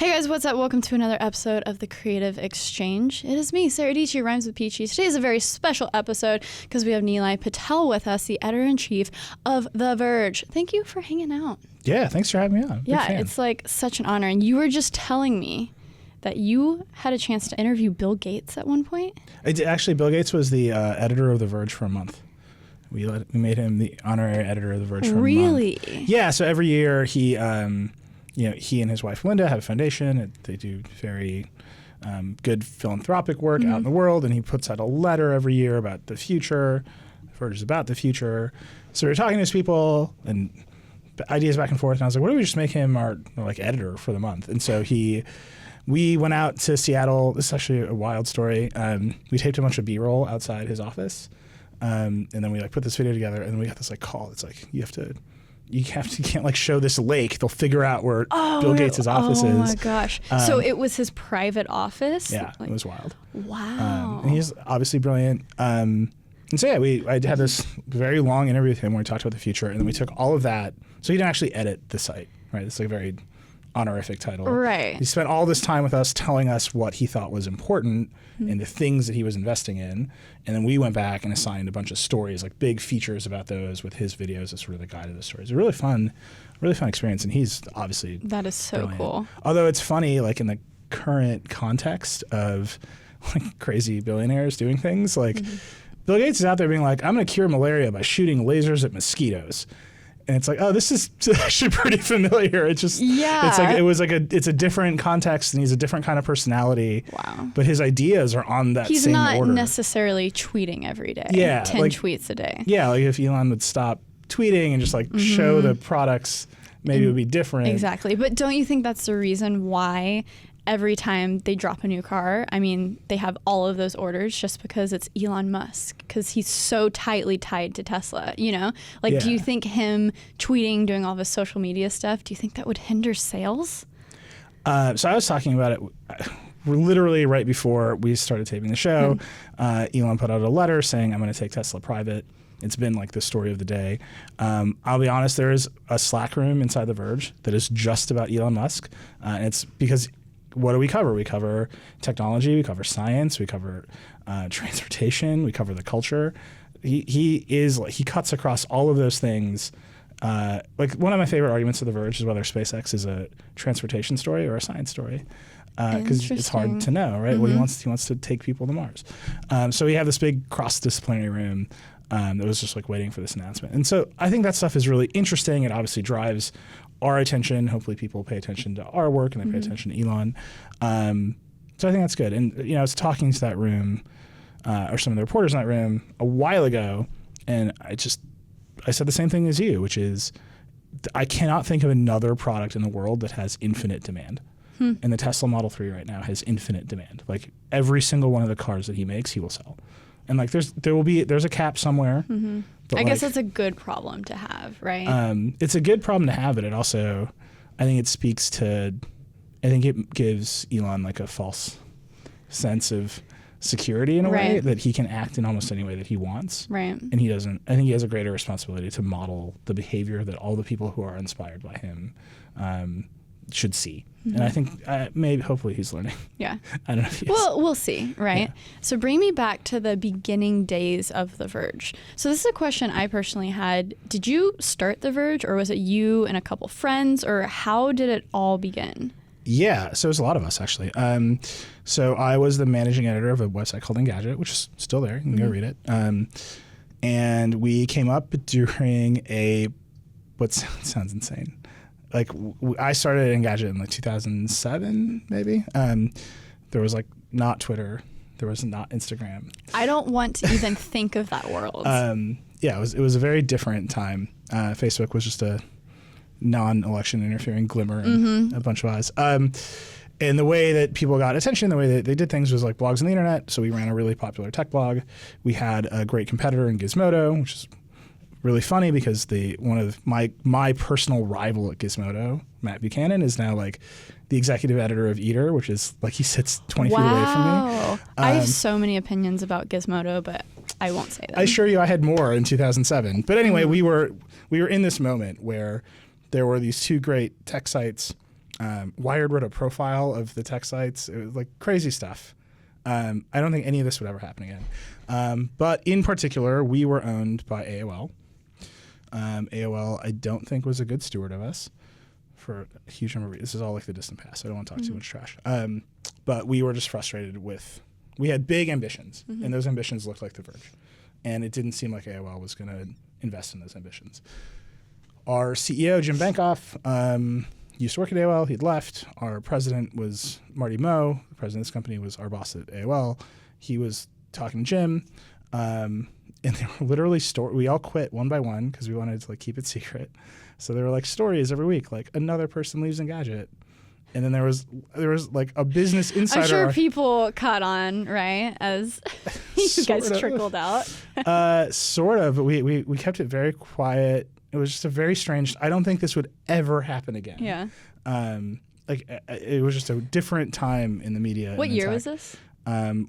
Hey guys, what's up? Welcome to another episode of The Creative Exchange. It is me, SARA, rhymes with peachy. Today is a very special episode because we have Nilay Patel with us, the editor-in-chief of The Verge. Thank you for hanging out. Yeah, thanks for having me on. Yeah, it's like such an honor. And you were just telling me that you had a chance to interview Bill Gates at one point. Actually, Bill Gates was the editor of The Verge for a month. We made him the honorary editor of The Verge for a month. Really? Yeah, so every year he and his wife Linda have a foundation. They do very good philanthropic work out in the world, and he puts out a letter every year about the future. The Verge is about the future. So we were talking to these people and ideas back and forth, and I was like, "What if we just make him our editor for the month?" And so we went out to Seattle. This is actually a wild story. We taped a bunch of B-roll outside his office, and then we put this video together, and then we got this call. It's like you can't show this lake. They'll figure out where Bill Gates' office is. Oh my gosh. So it was his private office? Yeah, it was wild. Wow. And he's obviously brilliant. And so I had this very long interview with him where we talked about the future, and then we took all of that. So he didn't actually edit the site, right? It's like a very honorific title. Right. He spent all this time with us telling us what he thought was important and the things that he was investing in. And then we went back and assigned a bunch of stories, like big features about those with his videos as sort of the guide of the stories. A really fun experience. And he's obviously that is so brilliant. Cool. Although it's funny, like in the current context of like crazy billionaires doing things, like Bill Gates is out there being like, I'm going to cure malaria by shooting lasers at mosquitoes. And it's like, oh, this is actually pretty familiar. It's just, it's a different context, and he's a different kind of personality. Wow. But his ideas are on that same order. He's not necessarily tweeting every day. Yeah. 10 tweets a day. Yeah, like if Elon would stop tweeting and just show the products, maybe it would be different. Exactly. But don't you think that's the reason why every time they drop a new car, I mean, they have all of those orders just because it's Elon Musk, because he's so tightly tied to Tesla, you know? Do you think him tweeting, doing all this social media stuff, do you think that would hinder sales? So I was talking about it literally right before we started taping the show. Elon put out a letter saying, I'm going to take Tesla private. It's been like the story of the day. I'll be honest, there is a Slack room inside The Verge that is just about Elon Musk. And it's because what do we cover? We cover technology, we cover science, we cover transportation, we cover the culture. He cuts across all of those things. Like one of my favorite arguments of The Verge is whether SpaceX is a transportation story or a science story, because it's hard to know, right? What he wants to take people to Mars. So we have this big cross-disciplinary room that was just waiting for this announcement. And so I think that stuff is really interesting. It obviously drives our attention. Hopefully people pay attention to our work and they pay attention to Elon. So I think that's good. And I was talking to that room or some of the reporters in that room a while ago, and I said the same thing as you, which is I cannot think of another product in the world that has infinite demand. And the Tesla Model 3 right now has infinite demand. Like every single one of the cars that he makes, he will sell. And there's a cap somewhere. I guess it's a good problem to have, right? It's a good problem to have, but it also, I think it gives Elon a false sense of security in a way that he can act in almost any way that he wants. Right. And he doesn't. I think he has a greater responsibility to model the behavior that all the people who are inspired by him should see. And I think hopefully he's learning. Yeah. I don't know if he is. Well, we'll see, right? Yeah. So bring me back to the beginning days of The Verge. So this is a question I personally had. Did you start The Verge, or was it you and a couple friends, or how did it all begin? Yeah, so it was a lot of us, actually. So I was the managing editor of a website called Engadget, which is still there. You can go read it. And we came up during what sounds insane. I started Engadget in 2007, maybe. There was not Twitter. There was not Instagram. I don't want to even think of that world. Yeah, it was a very different time. Facebook was just a non-election interfering glimmer in a bunch of eyes. And the way that people got attention, the way that they did things was blogs on the internet. So we ran a really popular tech blog. We had a great competitor in Gizmodo, which is really funny because one of my personal rival at Gizmodo, Matt Buchanan, is now the executive editor of Eater, which is he sits 20 feet away from me. I have so many opinions about Gizmodo, but I won't say them. I assure you I had more in 2007. But anyway, we were in this moment where there were these two great tech sites Wired wrote a profile of the tech sites. It was like crazy stuff. I don't think any of this would ever happen again. But in particular, we were owned by AOL. AOL, I don't think, was a good steward of us for a huge number of reasons. This is all like the distant past. I don't want to talk too much trash. But we were just frustrated with, we had big ambitions, and those ambitions looked like The Verge. And it didn't seem like AOL was going to invest in those ambitions. Our CEO, Jim Bankoff, used to work at AOL. He'd left. Our president was Marty Moe. The president of this company was our boss at AOL. He was talking to Jim. And they were literally we all quit one by one because we wanted to like keep it secret. So there were like stories every week, like another person leaves Engadget. And then there was like a business insider. I'm sure people caught on, right, as you guys trickled out. Sort of, but we kept it very quiet. It was just a very strange. I don't think this would ever happen again. Yeah. It was just a different time in the media. What year was this?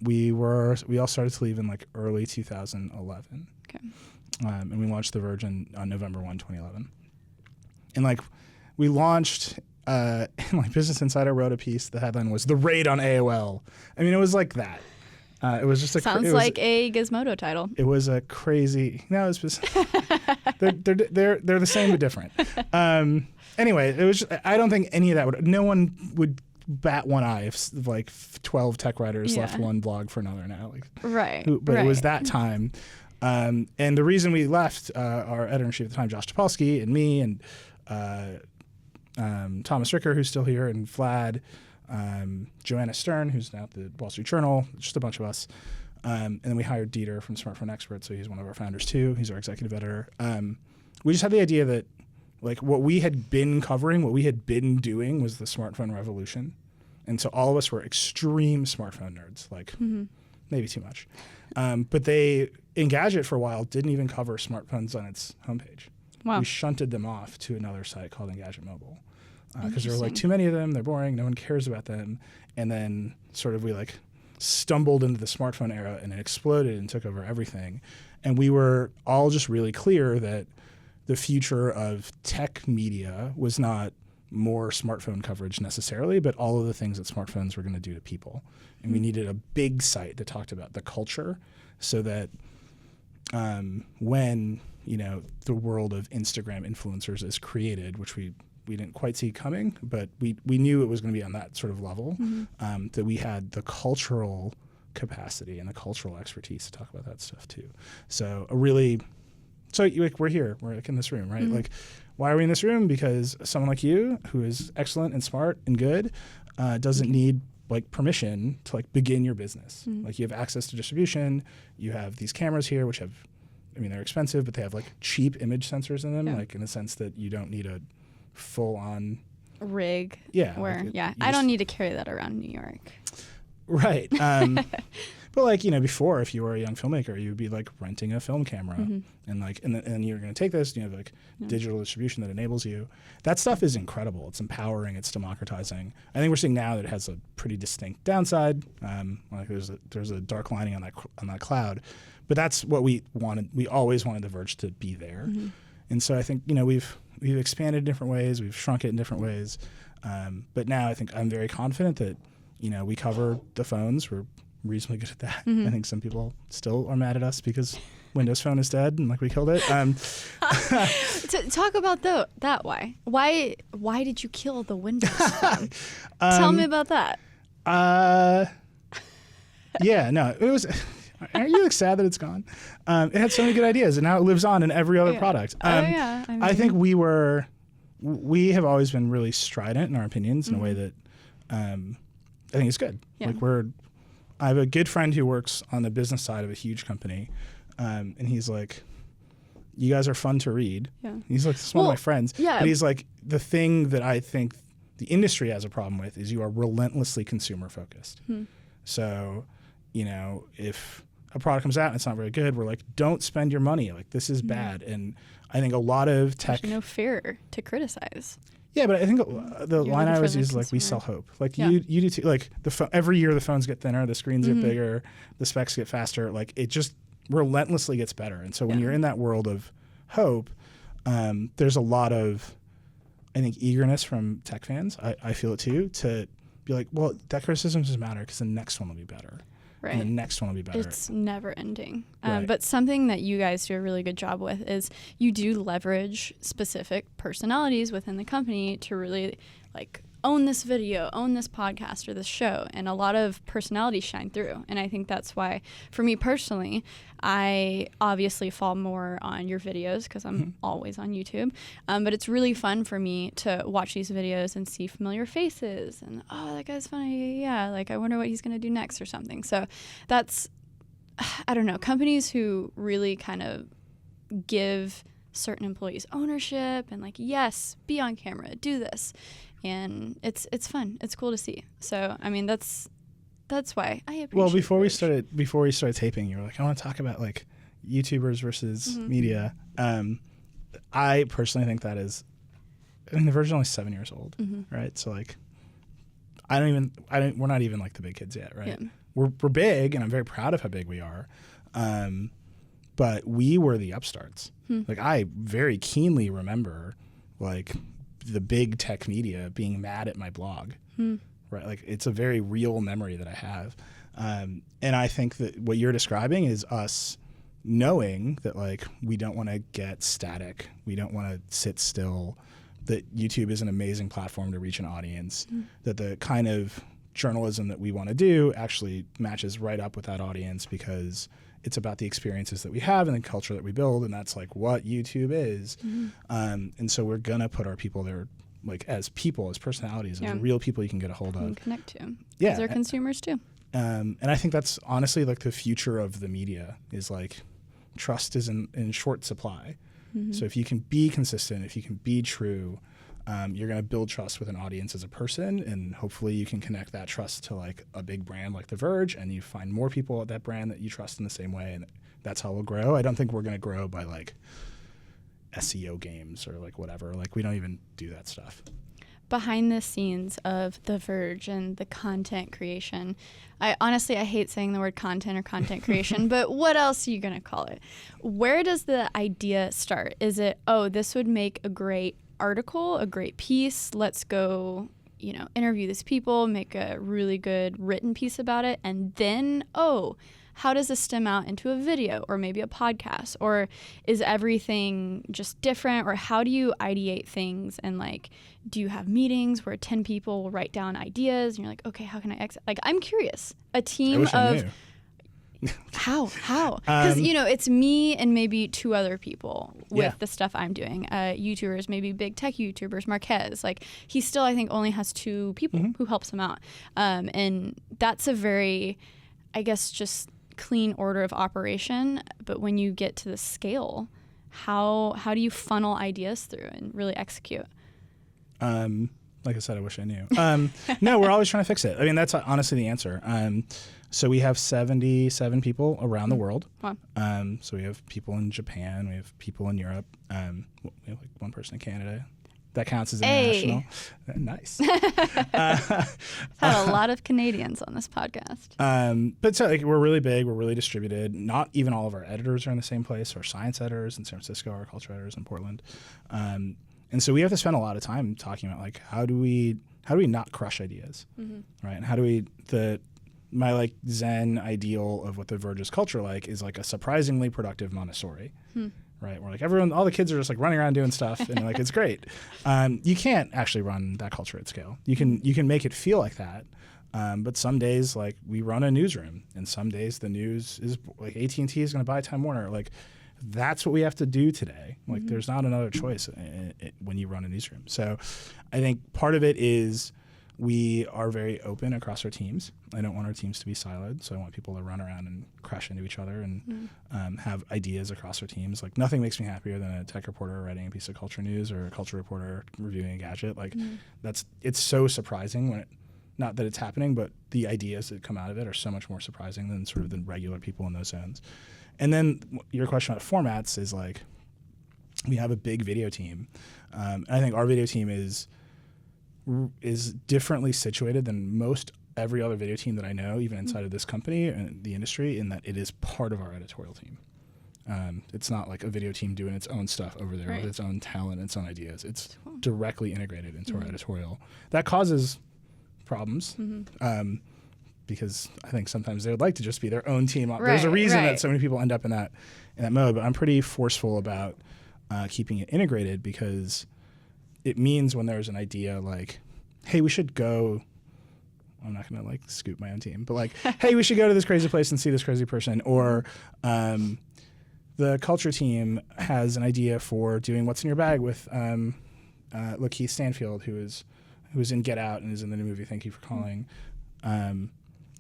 We all started to leave in like early 2011. Okay. And we launched The Verge on November 1, 2011. And like we launched. And like Business Insider wrote a piece. The headline was "The Raid on AOL." I mean, it was like that. It was just sounds like a Gizmodo title. It was a crazy. No, it's just they're the same but different. Anyway, it was. I don't think any of that would. No one would bat one eye if like 12 tech writers left one blog for another now. Like, right. But it was that time. And the reason we left, our editor-in-chief at the time, Josh Topolsky, and me, and Thomas Ricker, who's still here, and Vlad, Joanna Stern, who's now at the Wall Street Journal, just a bunch of us. And then we hired Dieter from Smartphone Expert, so he's one of our founders too. He's our executive editor. We just had the idea that like what we had been covering, what we had been doing was the smartphone revolution. And so all of us were extreme smartphone nerds, like maybe too much. But Engadget for a while didn't even cover smartphones on its homepage. Wow. We shunted them off to another site called Engadget Mobile because there were like too many of them. They're boring. No one cares about them. And then sort of we like stumbled into the smartphone era and it exploded and took over everything. And we were all just really clear that the future of tech media was not more smartphone coverage necessarily, but all of the things that smartphones were going to do to people. And we needed a big site that talked about the culture so that when the world of Instagram influencers is created, which we didn't quite see coming, but we knew it was going to be on that sort of level, that we had the cultural capacity and the cultural expertise to talk about that stuff too. So we're here, we're like in this room, right? Like, why are we in this room? Because someone like you, who is excellent and smart and good, doesn't need like permission to like begin your business. Like you have access to distribution, you have these cameras here, which have, they're expensive, but they have like cheap image sensors in them, like in the sense that you don't need a full-on rig. Yeah. I don't need to carry that around New York. Right. But like, before, if you were a young filmmaker, you would be like renting a film camera and like, and you're going to take this, and you have like digital distribution that enables you. That stuff is incredible. It's empowering. It's democratizing. I think we're seeing now that it has a pretty distinct downside. Like there's a dark lining on that cloud, but that's what we wanted. We always wanted The Verge to be there. And so I think, we've expanded in different ways. We've shrunk it in different ways. But now I think I'm very confident that, we cover the phones. We're reasonably good at that. I think some people still are mad at us because Windows Phone is dead and like we killed it. Talk about that. Why did you kill the Windows Phone? Tell me about that. Yeah, no, it was. Aren't you like sad that it's gone? It had so many good ideas and now it lives on in every other product. I think we have always been really strident in our opinions in a way that I think is good. Yeah. Like I have a good friend who works on the business side of a huge company, and he's like, "You guys are fun to read." Yeah. He's like, one of my friends. Yeah. But he's like, the thing that I think the industry has a problem with is you are relentlessly consumer focused. So, if a product comes out and it's not very good, we're like, don't spend your money. Like this is bad. And I think a lot of tech. There's no fear to criticize. Yeah, but I think the line I always use is like, we sell hope. Like you do too. Like every year the phones get thinner, the screens get bigger, the specs get faster. Like it just relentlessly gets better. And so when you're in that world of hope, there's a lot of I think, eagerness from tech fans. I feel it too, to be like, well, that criticism doesn't matter because the next one will be better. Right. And the next one will be better. It's never ending. Right. But something that you guys do a really good job with is you do leverage specific personalities within the company to really like own this video, own this podcast or this show. And a lot of personalities shine through. And I think that's why, for me personally, I obviously fall more on your videos because I'm always on YouTube. But it's really fun for me to watch these videos and see familiar faces. And, oh, that guy's funny. Yeah, like I wonder what he's going to do next or something. So that's, I don't know, companies who really kind of give certain employees ownership and like, yes, be on camera, do this. And it's fun. It's cool to see. So, I mean, that's why I appreciate. Well, before we started taping, you were like, I want to talk about like YouTubers versus media. I personally think that is, I mean, The Verge is only 7 years old, right? So like, we're not even like the big kids yet, right? Yeah. We're big, and I'm very proud of how big we are. But we were the upstarts. Like, I very keenly remember like the big tech media being mad at my blog, right? Like, it's a very real memory that I have. And I think that what you're describing is us knowing that like we don't want to get static. We don't want to sit still, that YouTube is an amazing platform to reach an audience, that the kind of journalism that we want to do actually matches right up with that audience because it's about the experiences that we have and the culture that we build, and that's like what YouTube is. And so we're gonna put our people there, like as people, as personalities, as real people you can get a hold of, and connect to. Yeah, because they're consumers too. And I think that's honestly like the future of the media is like trust is in short supply. So if you can be consistent, if you can be true, you're going to build trust with an audience as a person, and hopefully you can connect that trust to like a big brand like The Verge, and you find more people at that brand that you trust in the same way, and that's how we'll grow. I don't think we're going to grow by like SEO games or like whatever. Like, we don't even do that stuff. Behind the scenes of The Verge and the content creation, I hate saying the word content or content creation, but what else are you going to call it? Where does the idea start? Is it, oh, this would make a great article, a great piece, let's go, interview these people, make a really good written piece about it, and then, oh, how does this stem out into a video or maybe a podcast? Or is everything just different? Or how do you ideate things? And like, do you have meetings where 10 people will write down ideas and you're like, okay, how can I exit? Like, I'm curious. A team of I knew. How? Because, it's me and maybe 2 other people with the stuff I'm doing. YouTubers, maybe big tech YouTubers, Marquez. Like, he still, I think, only has 2 people who helps him out. And that's a very, I guess, just clean order of operation. But when you get to the scale, how do you funnel ideas through and really execute? Like I said, I wish I knew. No, we're always trying to fix it. I mean, that's honestly the answer. So we have 77 people around the world. Wow. So we have people in Japan, we have people in Europe, we have like 1 person in Canada. That counts as international. Nice. Had a lot of Canadians on this podcast. But so like, we're really big, we're really distributed. Not even all of our editors are in the same place. Our science editors in San Francisco, our culture editors in Portland. And so we have to spend a lot of time talking about like how do we not crush ideas, right? And how do we my like Zen ideal of what The Verge's culture like is like a surprisingly productive Montessori, right? Where like all the kids are just like running around doing stuff, and like it's great. You can't actually run that culture at scale. You can make it feel like that, but some days like we run a newsroom, and some days the news is like AT&T is going to buy Time Warner, like. That's what we have to do today. Like, there's not another choice when you run a newsroom. So I think part of it is we are very open across our teams. I don't want our teams to be siloed, so I want people to run around and crash into each other and have ideas across our teams. Like, nothing makes me happier than a tech reporter writing a piece of culture news or a culture reporter reviewing a gadget. Like, it's so surprising when not that it's happening, but the ideas that come out of it are so much more surprising than sort of the regular people in those zones. And then your question about formats is like, we have a big video team. And I think our video team is differently situated than most every other video team that I know, even inside of this company and the industry, in that it is part of our editorial team. It's not like a video team doing its own stuff over there with its own talent, its own ideas. It's directly integrated into our editorial. That causes problems because I think sometimes they would like to just be their own team. There's a reason that so many people end up in that mode, but I'm pretty forceful about keeping it integrated because it means when there's an idea like, hey, we should go, I'm not going to like scoop my own team, but like, hey, we should go to this crazy place and see this crazy person, or the culture team has an idea for doing What's in Your Bag with Lakeith Stanfield, who was in Get Out and is in the new movie Thank You for Calling.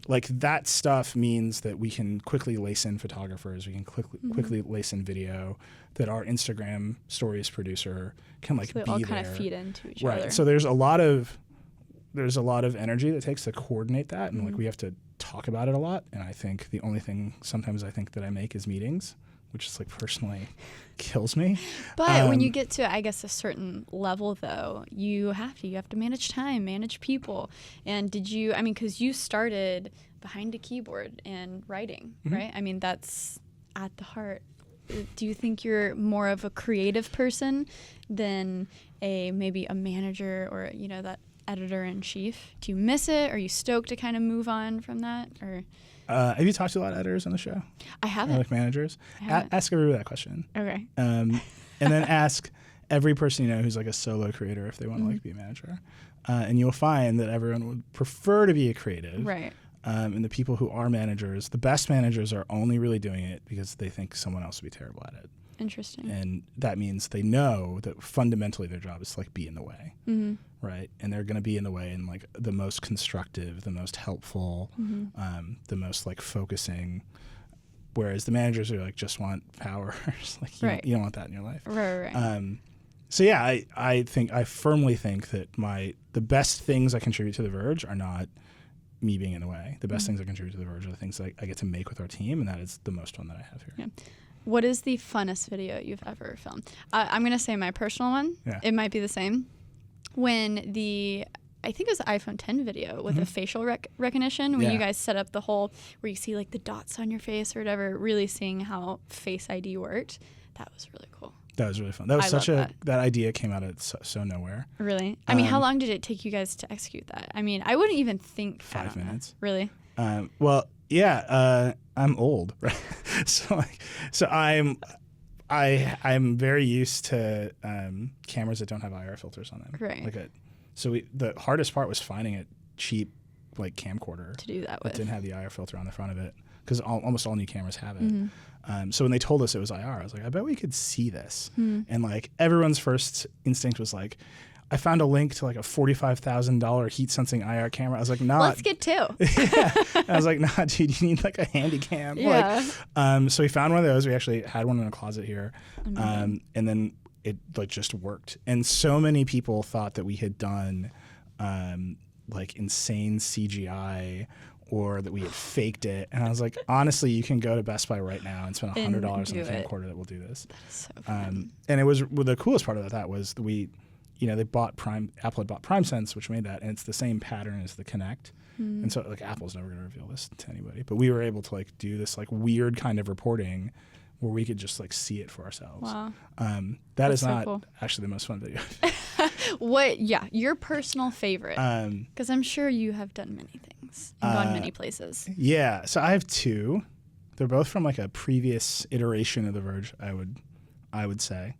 Like that stuff means that we can quickly lace in photographers, we can quickly lace in video, that our Instagram stories producer can like so they be all there. kind of feed into each other. Right. So there's a lot of energy that takes to coordinate that, and like we have to talk about it a lot. And I think the only thing sometimes I think that I make is meetings, which is like personally kills me. But when you get to, I guess, a certain level, though, you have to manage time, manage people. And because you started behind a keyboard and writing, right? I mean, that's at the heart. Do you think you're more of a creative person than maybe a manager or, that editor-in-chief? Do you miss it? Are you stoked to kind of move on from that? Or have you talked to a lot of editors on the show? I haven't. Or like managers? Ask everybody that question. Okay. And then ask every person who's like a solo creator if they want to like be a manager. And you'll find that everyone would prefer to be a creative. Right. And the people who are managers, the best managers are only really doing it because they think someone else would be terrible at it. Interesting. And that means they know that fundamentally their job is to like be in the way, right? And they're going to be in the way in like the most constructive, the most helpful, the most like focusing. Whereas the managers are like just want power, like you don't want that in your life, right. So yeah, I firmly think that the best things I contribute to The Verge are not me being in the way. The best things I contribute to The Verge are the things that I get to make with our team, and that is the most fun that I have here. Yeah. What is the funnest video you've ever filmed? I'm going to say my personal one. Yeah. It might be the same. When I think it was the iPhone 10 video with the facial recognition, when you guys set up the whole, where you see like the dots on your face or whatever, really seeing how Face ID worked. That was really cool. That was really fun. That was that idea came out of so nowhere. Really? I mean, how long did it take you guys to execute that? I mean, I wouldn't even think 5 minutes. Really? Well, yeah, I'm old, right? so I'm very used to cameras that don't have IR filters on them. Right. The hardest part was finding a cheap like camcorder to do that with. Didn't have the IR filter on the front of it, because almost all new cameras have it. So when they told us it was IR, I was like, I bet we could see this. And like everyone's first instinct was like, I found a link to like a $45,000 heat sensing IR camera. I was like, nah. Let's get two. Yeah. I was like, nah, dude, you need like a handy cam. Yeah. So we found one of those. We actually had one in a closet here. And then it like just worked. And so many people thought that we had done like insane CGI, or that we had faked it. And I was like, honestly, you can go to Best Buy right now and spend $100 on a camcorder that will do this. That is so fun. And it was, the coolest part of that was they bought Apple had bought PrimeSense, which made that, and it's the same pattern as the Kinect. And so like Apple's never going to reveal this to anybody, but we were able to like do this like weird kind of reporting where we could just like see it for ourselves. Wow. That's so not cool. Actually the most fun video. Your personal favorite? Because I'm sure you have done many things and gone many places. Yeah, so I have two. They're both from like a previous iteration of The Verge, I would say.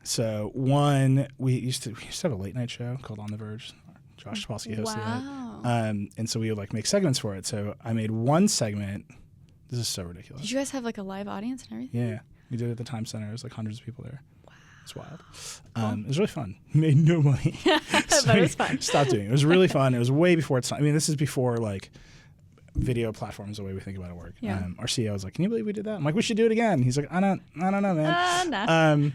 So one, we used to have a late night show called On The Verge. Josh Topolsky hosted it. And so we would like make segments for it. So I made one segment. This is so ridiculous. Did you guys have like a live audience and everything? Yeah. We did it at the Time Center. There was like hundreds of people there. Wow. It's wild. It was really fun. Made no money. But it was fun. Stopped doing it. It was really fun. It was way before its time. I mean, this is before like video platforms the way we think about it work. Yeah. Our CEO was like, can you believe we did that? I'm like, we should do it again. He's like, I don't know, man.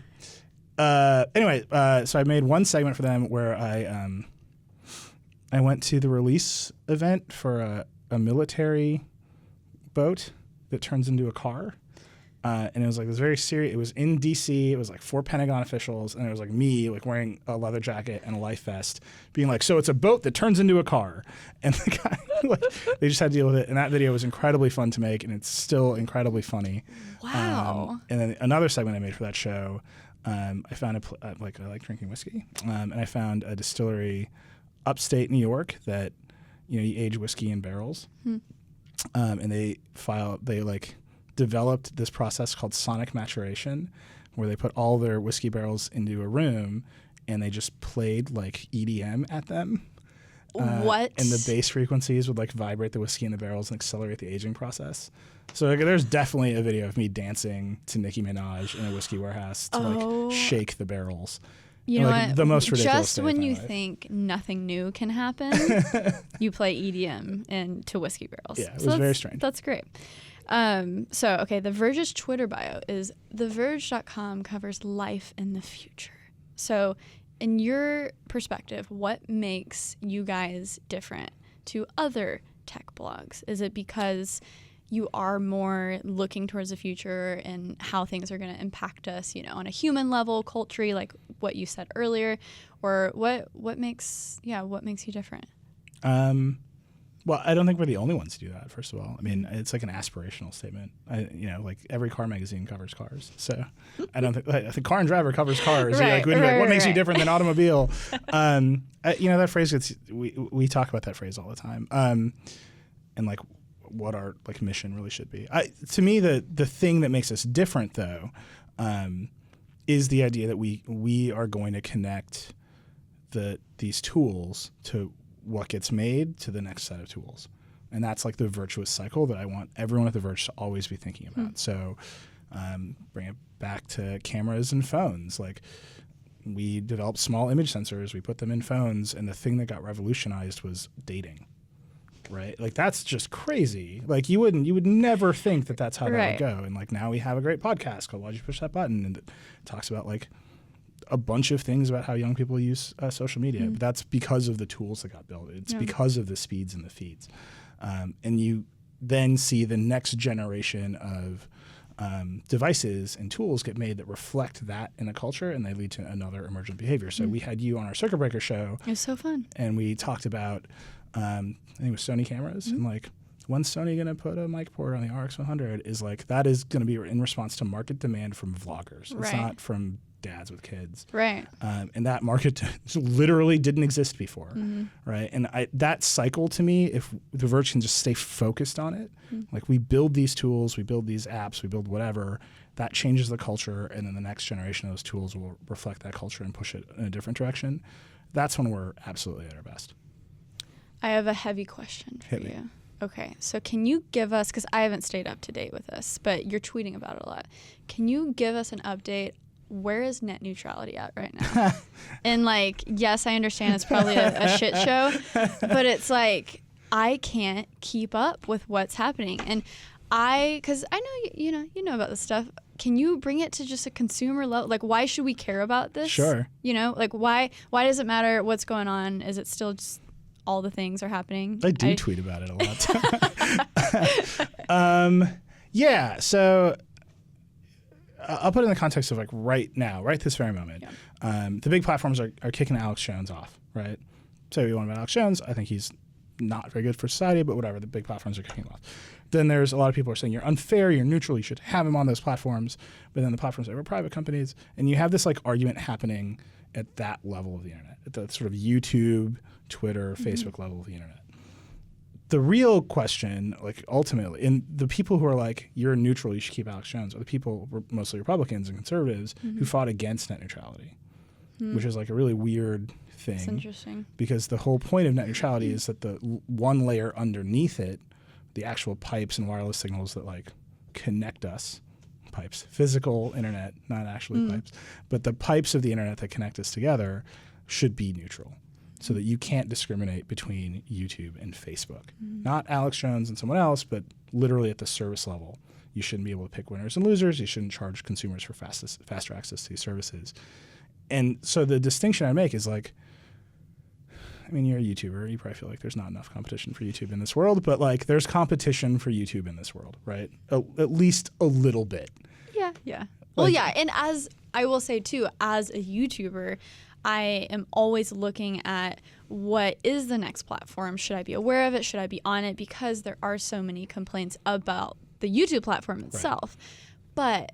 Nah. Anyway, so I made one segment for them where I went to the release event for a military boat that turns into a car. And it was like this very serious, it was in DC, it was like 4 Pentagon officials, and it was like me like wearing a leather jacket and a life vest being like, so it's a boat that turns into a car. And the guy, like, they just had to deal with it. And that video was incredibly fun to make, and it's still incredibly funny. Wow. And then another segment I made for that show, I found I like drinking whiskey, and I found a distillery upstate New York that, you age whiskey in barrels. And they developed this process called sonic maturation, where they put all their whiskey barrels into a room and they just played like EDM at them. What? And the bass frequencies would like vibrate the whiskey in the barrels and accelerate the aging process. So like, there's definitely a video of me dancing to Nicki Minaj in a whiskey warehouse to like shake the barrels. You know like, what? The most ridiculous Just when you think nothing new can happen, you play EDM into whiskey barrels. Yeah, it was very strange. That's great. Okay, The Verge's Twitter bio is TheVerge.com covers life in the future. So in your perspective, what makes you guys different to other tech blogs? Is it because you are more looking towards the future and how things are going to impact us, on a human level, culturally, like what you said earlier, or what makes you different? Well, I don't think we're the only ones to do that, first of all. I mean, it's like an aspirational statement. Like every car magazine covers cars. So I don't think the Car and Driver covers cars. What makes you different than automobile? That phrase gets, we talk about that phrase all the time. And like what our like mission really should be. To me, the thing that makes us different though, is the idea that we are going to connect these tools to what gets made to the next set of tools. And that's like the virtuous cycle that I want everyone at The Verge to always be thinking about. So bring it back to cameras and phones. Like we developed small image sensors, we put them in phones, and the thing that got revolutionized was dating, right? Like that's just crazy. Like you would never think that that's how that would go. And like now we have a great podcast called Why'd You Push That Button? And it talks about like a bunch of things about how young people use social media. But that's because of the tools that got built. It's because of the speeds and the feeds. And you then see the next generation of devices and tools get made that reflect that in a culture, and they lead to another emergent behavior. So we had you on our Circuit Breaker show. It was so fun. And we talked about, I think it was Sony cameras, and like, when's Sony going to put a mic port on the RX100 is like, that is going to be in response to market demand from vloggers. It's not from dads with kids. Right. And that market literally didn't exist before. Right. And that cycle to me, if The Verge can just stay focused on it, like we build these tools, we build these apps, we build whatever, that changes the culture. And then the next generation of those tools will reflect that culture and push it in a different direction. That's when we're absolutely at our best. I have a heavy question for you. Okay, so can you give us, because I haven't stayed up to date with this, but you're tweeting about it a lot. Can you give us an update? Where is net neutrality at right now? And like, yes, I understand it's probably a shit show, but it's like, I can't keep up with what's happening. And because I know, you know about this stuff. Can you bring it to just a consumer level? Like, why should we care about this? Sure. Like why does it matter what's going on? Is it still just all the things are happening? I do tweet about it a lot. Yeah, so I'll put it in the context of like right now, right this very moment. The big platforms are kicking Alex Jones off, right? Say what you want about Alex Jones. I think he's not very good for society, but whatever, the big platforms are kicking him off. Then there's a lot of people are saying you're unfair, you're neutral, you should have him on those platforms. But then the platforms are private companies, and you have this like argument happening at that level of the internet, at the sort of YouTube, Twitter, Facebook level of the internet. The real question, like ultimately, and the people who are like, you're neutral, you should keep Alex Jones, are the people, mostly Republicans and conservatives, who fought against net neutrality, which is like a really weird thing. It's interesting. Because the whole point of net neutrality is that the one layer underneath it, the actual pipes and wireless signals that like connect us, pipes, physical internet, not actually pipes, but the pipes of the internet that connect us together should be neutral. So that you can't discriminate between YouTube and Facebook. Not Alex Jones and someone else, but literally at the service level. You shouldn't be able to pick winners and losers. You shouldn't charge consumers for faster access to these services. And so the distinction I make is like, I mean, you're a YouTuber. You probably feel like there's not enough competition for YouTube in this world, but like there's competition for YouTube in this world, right? At least a little bit. Yeah. Yeah. Well, yeah. And as I will say too, as a YouTuber, I am always looking at what is the next platform. Should I be aware of it? Should I be on it? Because there are so many complaints about the YouTube platform itself. Right. But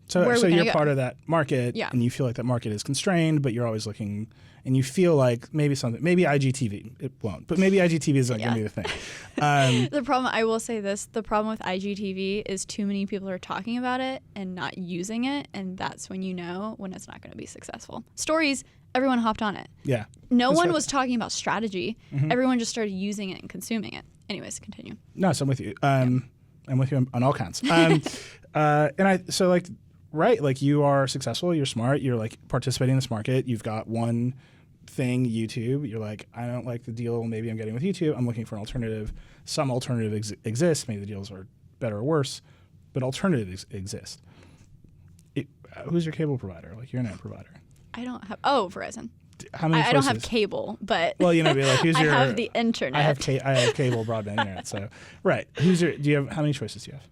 so you're part of that market, yeah. and you feel like that market is constrained, but you're always looking, and you feel like maybe IGTV, it won't, but maybe IGTV is not going to be the thing. The problem, I will say this, the problem with IGTV is too many people are talking about it and not using it, and that's when you know when it's not going to be successful. Stories, everyone hopped on it. Yeah. No one was talking about strategy. Mm-hmm. Everyone just started using it and consuming it. Anyways, continue. No, so I'm with you. I'm with you on all counts. Right, like you are successful, you're smart, you're like participating in this market, you've got one thing, YouTube, you're like, I don't like the deal maybe I'm getting with YouTube, I'm looking for an alternative. Some alternative exists, maybe the deals are better or worse, but alternatives exist. Who's your cable provider, like your internet provider? I don't have, Verizon. How many I don't have cable, but well, be like, who's your? I have the internet. I have cable broadband internet. So, right. How many choices do you have?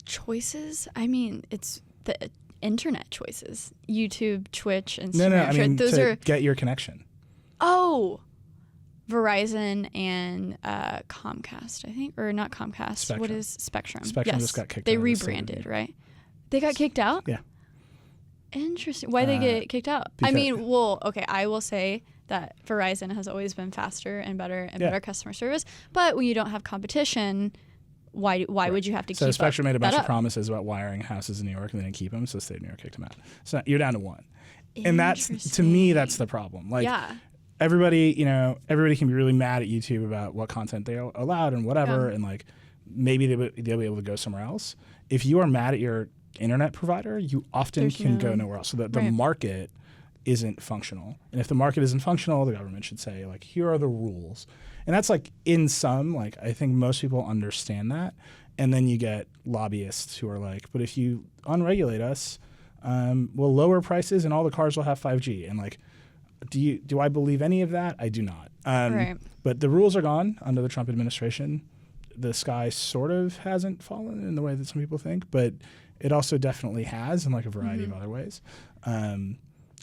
Choices? I mean, it's the internet choices. YouTube, Twitch, Instagram. No. I mean, those to are get your connection. Oh, Verizon and Comcast, I think, or not Comcast. Spectrum. What is Spectrum? Spectrum just got kicked out. They rebranded, right? They got kicked out? Yeah. Interesting. Why they get kicked out? I mean, well, okay, I will say that Verizon has always been faster and better customer service, but when you don't have competition, why would you have to keep up? So Spectrum made a bunch of promises about wiring houses in New York and they didn't keep them, so the state of New York kicked them out. So you're down to one. And that's, to me, that's the problem. Like, everybody can be really mad at YouTube about what content they allowed and whatever, and like maybe they'll be able to go somewhere else. If you are mad at your internet provider, you often can go nowhere else. So that the market isn't functional. And if the market isn't functional, the government should say, like, here are the rules. And that's like in some, like, I think most people understand that. And then you get lobbyists who are like, but if you unregulate us, we'll lower prices and all the cars will have 5G. And like, do I believe any of that? I do not. But the rules are gone under the Trump administration. The sky sort of hasn't fallen in the way that some people think, but it also definitely has in like a variety of other ways.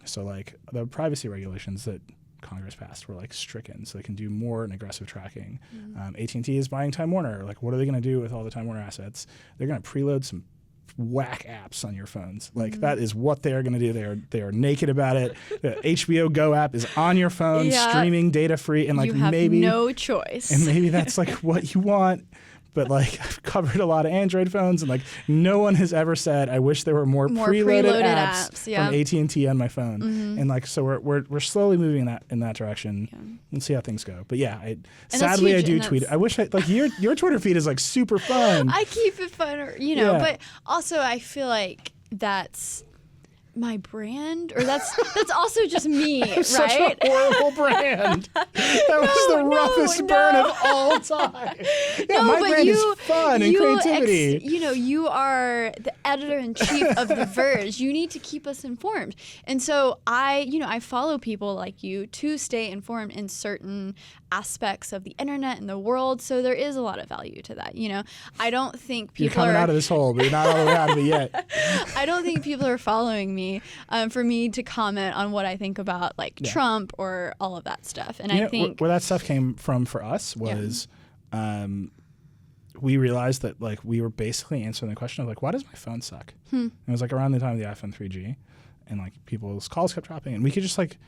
So like the privacy regulations that Congress passed were like stricken, so they can do more and aggressive tracking. AT&T is buying Time Warner. Like, what are they going to do with all the Time Warner assets? They're going to preload some whack apps on your phones. Like that is what they are going to do. They are naked about it. The HBO Go app is on your phone, streaming data free, and like you have maybe no choice. And maybe that's like what you want. But like I've covered a lot of Android phones, and like no one has ever said, "I wish there were more preloaded apps from AT&T on my phone." And like so, we're slowly moving in that direction. Yeah. We'll see how things go. But yeah, sadly I do tweet. I wish like your Twitter feed is like super fun. I keep it fun, but also I feel like that's my brand, or that's also just me, right? Such a horrible brand. That was the roughest burn of all time. Yeah, my brand is fun and creativity. You are the editor-in-chief of The Verge. You need to keep us informed. And so I follow people like you to stay informed in certain aspects of the internet and the world. So there is a lot of value to that. I don't think people you're coming out of this hole, but you're not all the way out of it yet. I don't think people are following me for me to comment on what I think about Trump or all of that stuff. And I think where that stuff came from for us was we realized that like we were basically answering the question of like, why does my phone suck? And it was like around the time of the iPhone 3G, and like people's calls kept dropping, and we could just like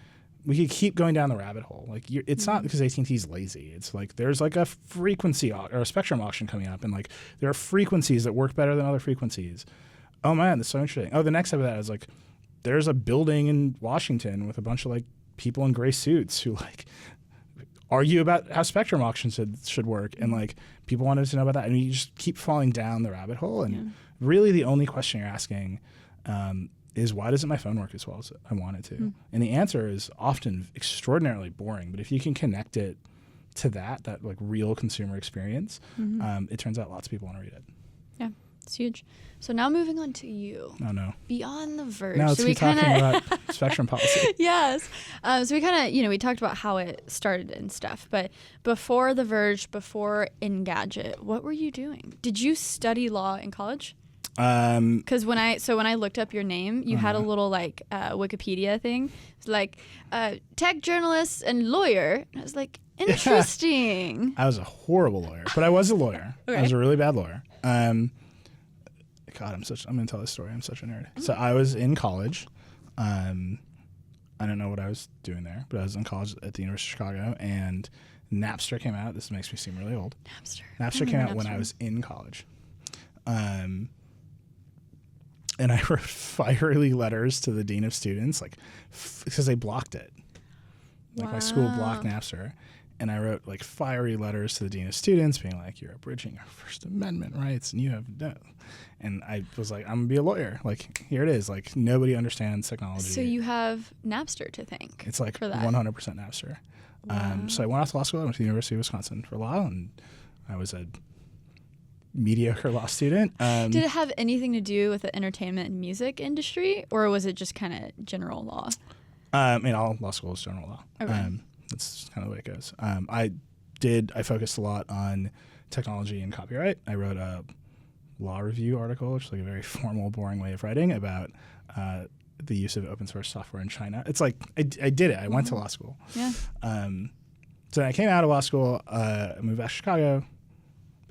we could keep going down the rabbit hole. Like it's not because AT&T's lazy. It's like there's like a frequency or a spectrum auction coming up, and like there are frequencies that work better than other frequencies. Oh man, that's so interesting. Oh, the next step of that is like there's a building in Washington with a bunch of like people in gray suits who like argue about how spectrum auctions should work, and like people wanted to know about that, and you just keep falling down the rabbit hole. And really, the only question you're asking is why doesn't my phone work as well as I want it to? And the answer is often extraordinarily boring. But if you can connect it to that like real consumer experience, it turns out lots of people want to read it. Yeah. It's huge. So now moving on to you. Oh no. Beyond the Verge. Now let's so be talking about spectrum policy. Yes. So we kind of, we talked about how it started and stuff, but before The Verge, before Engadget, what were you doing? Did you study law in college? Because when I looked up your name, you had a little like Wikipedia thing. It's like tech journalist and lawyer. And I was like, interesting. I was a horrible lawyer, but I was a lawyer. Okay. I was a really bad lawyer. God, I'm gonna tell this story. I'm such a nerd. So I was in college. I don't know what I was doing there, but I was in college at the University of Chicago, and Napster came out. This makes me seem really old. Napster came out when I was in college. And I wrote fiery letters to the dean of students, like, because they blocked it. Like, my school blocked Napster. And I wrote, like, fiery letters to the dean of students being like, you're abridging our First Amendment rights, and you have no. And I was like, I'm going to be a lawyer. Like, here it is. Like, nobody understands technology. So you have Napster to thank. It's like for that. 100% Napster. Wow. So I went off to law school. I went to the University of Wisconsin for law, and I was a mediocre law student. Did it have anything to do with the entertainment and music industry, or was it just kind of general law? I mean, all law school is general law. Okay. That's kind of the way it goes. I focused a lot on technology and copyright. I wrote a law review article, which is like a very formal, boring way of writing about the use of open source software in China. It's like, I did it. I went to law school. Yeah. So I came out of law school, I moved back to Chicago,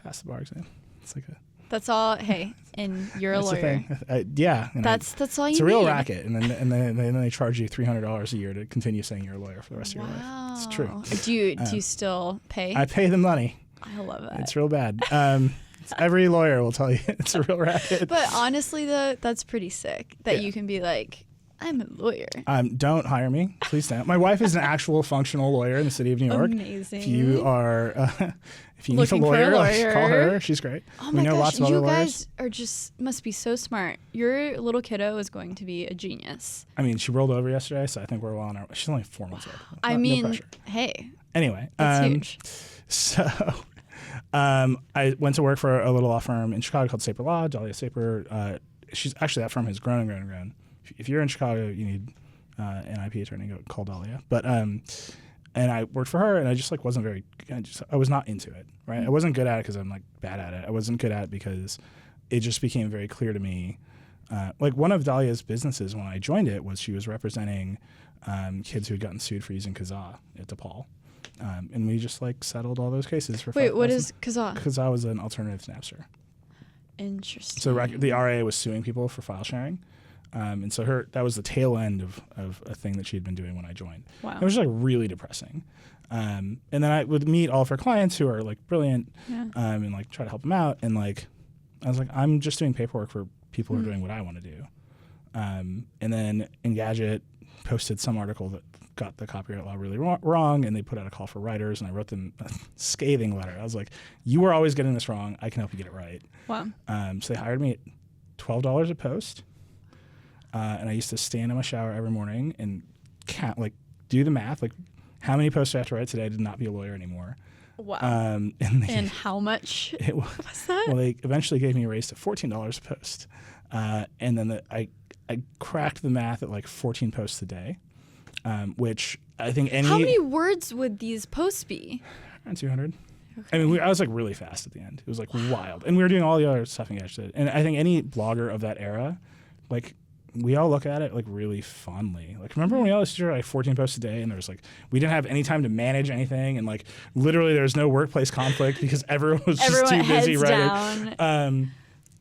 passed the bar exam. It's like That's all. Hey, and you're a that's the lawyer. thing. Yeah. And That's all you need. it's a real racket, and then they charge you $300 a year to continue saying you're a lawyer for the rest of your life. It's true. Do you still pay? I pay them money. I love that. It's real bad. Every lawyer will tell you it's a real racket. But honestly, though, that's pretty sick that you can be like, I'm a lawyer. Don't hire me, please don't. My wife is an actual functional lawyer in the city of New York. Amazing. If you are, if you need Looking a for a lawyer, lawyer. call her. She's great. Oh We my know gosh, lots of other you lawyers. guys are must be so smart. Your little kiddo is going to be a genius. I mean, she rolled over yesterday, so I think we're well on our. She's only 4 months old. I No mean, pressure. hey, Anyway, it's huge. So I went to work for a little law firm in Chicago called Saper Law. Dahlia Saper. She's actually, that firm has grown and grown and grown. If you're in Chicago, you need an IP attorney, go call Dahlia. But and I worked for her, and I just like wasn't very. I was not into it. Right. I wasn't good at it because I'm like bad at it. I wasn't good at it because it just became very clear to me. Like one of Dahlia's businesses when I joined it was she was representing kids who had gotten sued for using Kazaa at DePaul. And we just like settled all those cases for. Wait, what is Kazaa? Kazaa was an alternative to Napster. Interesting. So the RA was suing people for file sharing, and so that was the tail end of a thing that she had been doing when I joined. Wow. It was like really depressing. And then I would meet all of her clients who are like brilliant, and like try to help them out. And like I was like, I'm just doing paperwork for people who are doing what I want to do. And then Engadget posted some article that got the copyright law really wrong, and they put out a call for writers, and I wrote them a scathing letter. I was like, you were always getting this wrong. I can help you get it right. Wow. So they hired me at $12 a post, and I used to stand in my shower every morning and count, like do the math, like how many posts do I have to write today to not be a lawyer anymore. Wow. And how much it was that? Well, they eventually gave me a raise to $14 a post, and then I cracked the math at like 14 posts a day. Which I think How many words would these posts be? Around 200. Okay. I mean, I was like really fast at the end. It was like wild. And we were doing all the other stuff in Engadget. And I think any blogger of that era, like we all look at it like really fondly. Like remember when we all used to do like 14 posts a day and there was like, we didn't have any time to manage anything. And like literally there was no workplace conflict because everyone was just too busy writing.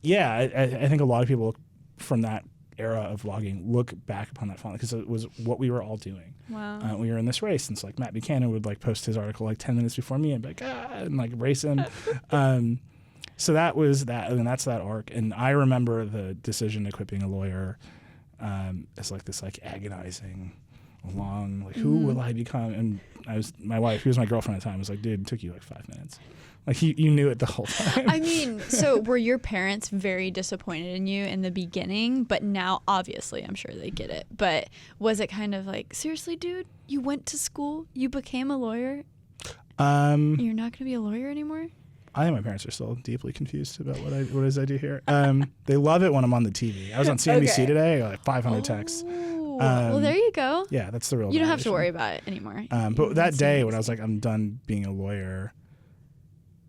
Yeah, I think a lot of people from that era of vlogging look back upon that fondly because it was what we were all doing. Wow. We were in this race, and so like Matt Buchanan would like post his article like 10 minutes before me and be like and like race him. So that was that, and that's that arc. And I remember the decision to quit being a lawyer as like this like agonizing, long like who will I become? And my wife, who was my girlfriend at the time, was like, dude, it took you like 5 minutes. Like you knew it the whole time. I mean, so were your parents very disappointed in you in the beginning, but now obviously I'm sure they get it. But was it kind of like, seriously, dude, you went to school, you became a lawyer, you're not going to be a lawyer anymore? I think my parents are still deeply confused about what it is I do here. They love it when I'm on the TV. I was on CNBC today. I got like 500 texts. Well, there you go. Yeah, that's the real. You don't have to worry about it anymore. But that day when I was like, I'm done being a lawyer,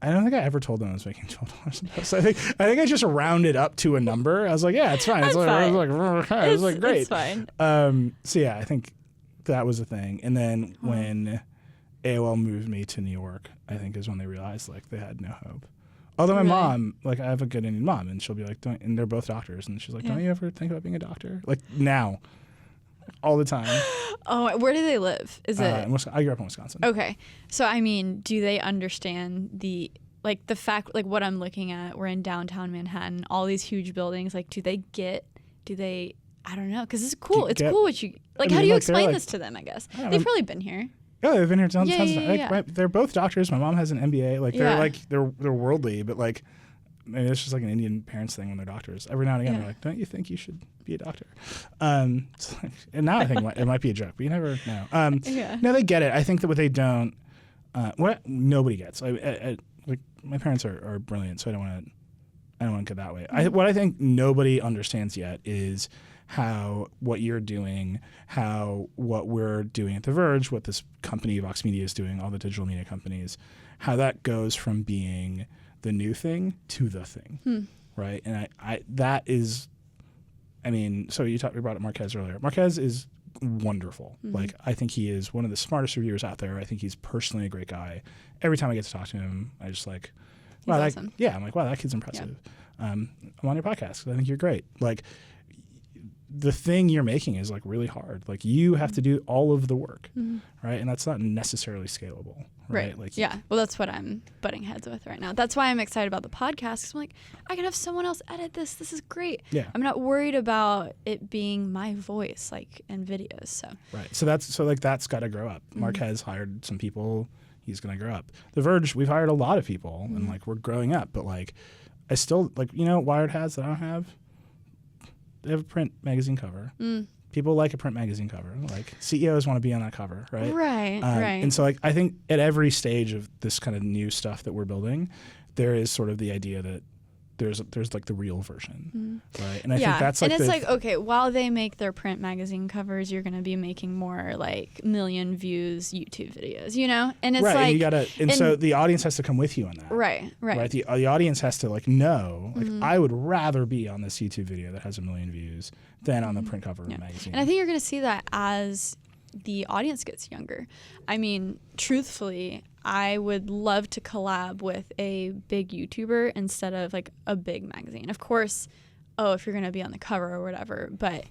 I don't think I ever told them I was making $12 a post. I think I just rounded up to a number. I was like, yeah, it's fine. It's fine. I was like, great. It's fine. So yeah, I think that was a thing. And then when AOL moved me to New York, I think is when they realized like they had no hope. Although my mom, like I have a good Indian mom, and she'll be like, and they're both doctors, and she's like, don't you ever think about being a doctor? Like now, all the time. Oh, where do they live? Is it? I grew up in Wisconsin. Okay, so I mean, do they understand the fact, like what I'm looking at? We're in downtown Manhattan, all these huge buildings. Like, do they? I don't know, because it's cool. It's cool what you like. How do you explain this to them? I guess they've probably been here. Yeah, they've been here tons of times. They're both doctors. My mom has an MBA. Like they're worldly, but like maybe it's just like an Indian parents thing when they're doctors. Every now and again, they're like, "Don't you think you should be a doctor?" And now I think it might be a joke, but you never know. No, they get it. I think that what they don't, what nobody gets. Like my parents are brilliant, so I don't want to go that way. What I think nobody understands yet is how what you're doing, how what we're doing at The Verge, what this company Vox Media is doing, all the digital media companies, how that goes from being the new thing to the thing, right? And so you brought up Marquez earlier. Marquez is wonderful. Like I think he is one of the smartest reviewers out there. I think he's personally a great guy. Every time I get to talk to him, I just like, wow, awesome. I'm like, wow, that kid's impressive. Yeah. I'm on your podcast because I think you're great. Like the thing you're making is like really hard. Like you have to do all of the work, right? And that's not necessarily scalable, right? Like well, that's what I'm butting heads with right now. That's why I'm excited about the podcast, because I'm like, I can have someone else edit this. This is great. Yeah. I'm not worried about it being my voice, like in videos. So right. So that's got to grow up. Marquez hired some people. He's going to grow up. The Verge, we've hired a lot of people, and like we're growing up. But like, I still like Wired has that I don't have. They have a print magazine cover. People like a print magazine cover. Like CEOs want to be on that cover, right? Right. And so like I think at every stage of this kind of new stuff that we're building, there is sort of the idea that there's like the real version, right? And I think that's like, and it's like, okay, while they make their print magazine covers, you're going to be making more like million views YouTube videos, And it's like, and so the audience has to come with you on that, right? The audience has to like know, like I would rather be on this YouTube video that has 1 million views than on the print cover of a magazine. And I think you're going to see that as the audience gets younger. I mean, truthfully, I would love to collab with a big YouTuber instead of like a big magazine. Of course, if you're going to be on the cover or whatever, but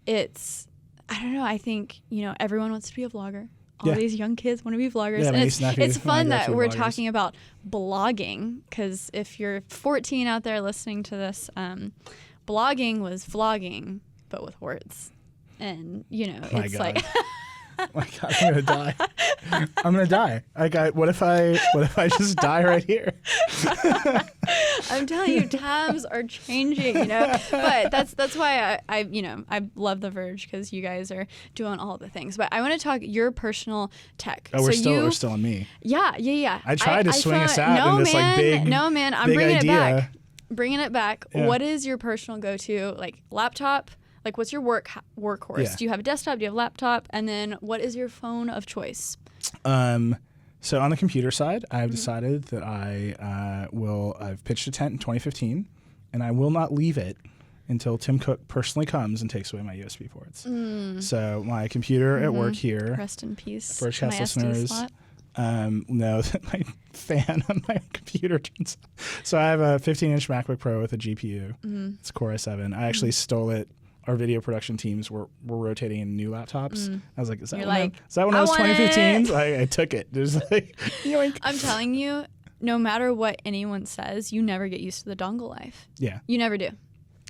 I don't know. I think, everyone wants to be a vlogger. All these young kids want to be vloggers. Yeah, and it's fun that we're talking about blogging, because if you're 14 out there listening to this, blogging was vlogging, but with words. And, it's like... Oh my God, I'm gonna die. I'm gonna die. What if I just die right here? I'm telling you, times are changing, But that's why I love The Verge, because you guys are doing all the things. But I want to talk your personal tech. Oh, we're still on me. Yeah. I tried to swing us out in this like big. No, man, I'm bringing it back. Bringing it back. Yeah. What is your personal go-to, like laptop? Like, what's your workhorse? Yeah. Do you have a desktop? Do you have a laptop? And then what is your phone of choice? So on the computer side, I've decided that I've pitched a tent in 2015, and I will not leave it until Tim Cook personally comes and takes away my USB ports. So my computer at work here. Rest in peace. Vergecast listeners. No, my fan on my computer turns off. So I have a 15-inch MacBook Pro with a GPU. It's Core i7. I actually stole it. Our video production teams were rotating in new laptops. I was like, is that when I was 2015? I took it. There's like, yoink. I'm telling you, no matter what anyone says, you never get used to the dongle life. Yeah. You never do.